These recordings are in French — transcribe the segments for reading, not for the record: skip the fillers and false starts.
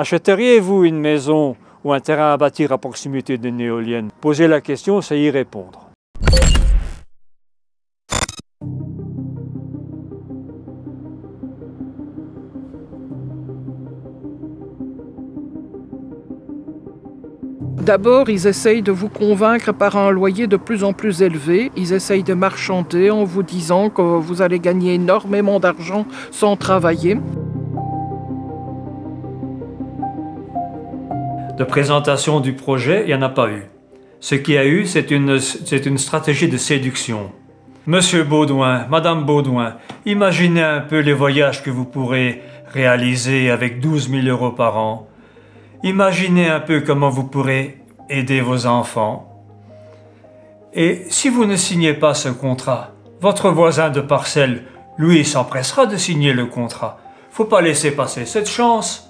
Achèteriez-vous une maison ou un terrain à bâtir à proximité d'une éolienne? Posez la question, c'est y répondre. D'abord, ils essayent de vous convaincre par un loyer de plus en plus élevé. Ils essayent de marchander en vous disant que vous allez gagner énormément d'argent sans travailler. De présentation du projet, il n'y en a pas eu. Ce qu'il y a eu, c'est une stratégie de séduction. Monsieur Baudouin, Madame Baudouin, imaginez un peu les voyages que vous pourrez réaliser avec 12 000 € par an. Imaginez un peu comment vous pourrez aider vos enfants. Et si vous ne signez pas ce contrat, votre voisin de parcelle, lui, s'empressera de signer le contrat. Faut pas laisser passer cette chance.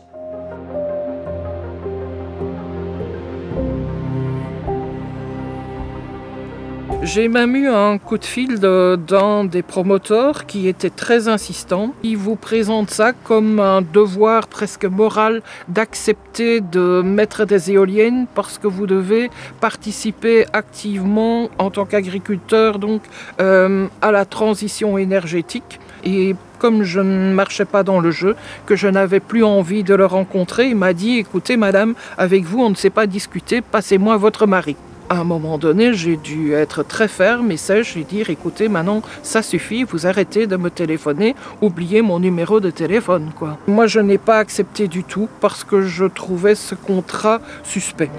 J'ai même eu un coup de fil d'un des promoteurs qui était très insistant. Il vous présente ça comme un devoir presque moral d'accepter de mettre des éoliennes parce que vous devez participer activement en tant qu'agriculteur donc à la transition énergétique. Et comme je ne marchais pas dans le jeu, que je n'avais plus envie de le rencontrer, il m'a dit « Écoutez madame, avec vous on ne sait pas discuter, passez-moi votre mari ». À un moment donné, j'ai dû être très ferme et sèche et dire « Écoutez, maintenant, ça suffit, vous arrêtez de me téléphoner, oubliez mon numéro de téléphone, quoi. » Moi, je n'ai pas accepté du tout parce que je trouvais ce contrat suspect.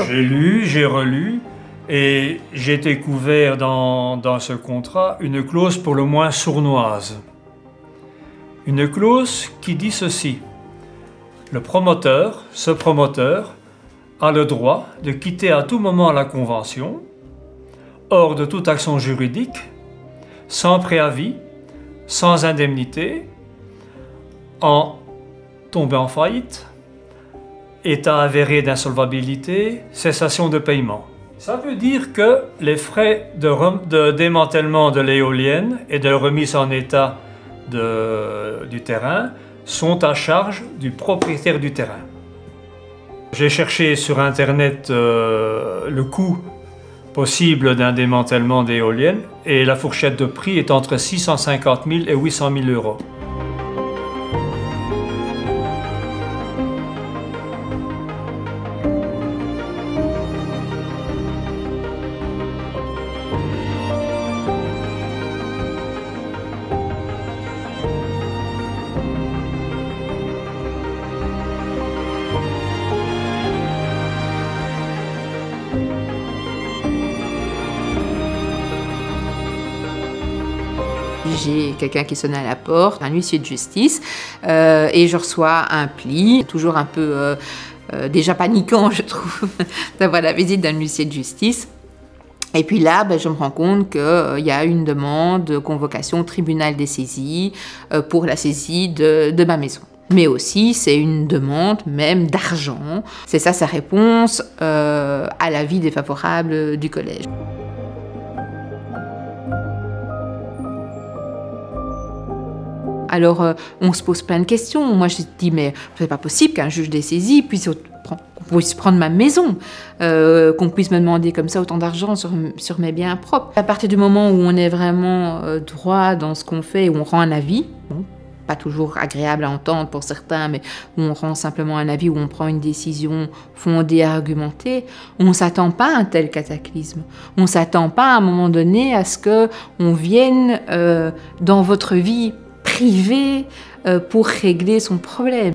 J'ai lu, j'ai relu. Et j'ai découvert dans ce contrat une clause pour le moins sournoise. Une clause qui dit ceci. Le promoteur, ce promoteur, a le droit de quitter à tout moment la convention, hors de toute action juridique, sans préavis, sans indemnité, en tombant en faillite, état avéré d'insolvabilité, cessation de paiement. Ça veut dire que les frais de démantèlement de l'éolienne et de remise en état du terrain sont à charge du propriétaire du terrain. J'ai cherché sur internet le coût possible d'un démantèlement d'éolienne et la fourchette de prix est entre 650 000 et 800 000 €. J'ai quelqu'un qui sonne à la porte, un huissier de justice, et je reçois un pli, toujours un peu déjà paniquant, je trouve, d'avoir la visite d'un huissier de justice. Et puis là, je me rends compte qu'il y a une demande de convocation au tribunal des saisies pour la saisie de ma maison. Mais aussi, c'est une demande même d'argent. C'est ça sa réponse à l'avis défavorable du collège. Alors, on se pose plein de questions. Moi, je dis, mais c'est pas possible qu'un juge des saisies puisse prendre ma maison, qu'on puisse me demander comme ça autant d'argent sur mes biens propres. À partir du moment où on est vraiment droit dans ce qu'on fait, où on rend un avis, bon, pas toujours agréable à entendre pour certains, mais où on rend simplement un avis, où on prend une décision fondée, argumentée, on ne s'attend pas à un tel cataclysme. On ne s'attend pas à un moment donné à ce qu'on vienne dans votre vie privée pour régler son problème.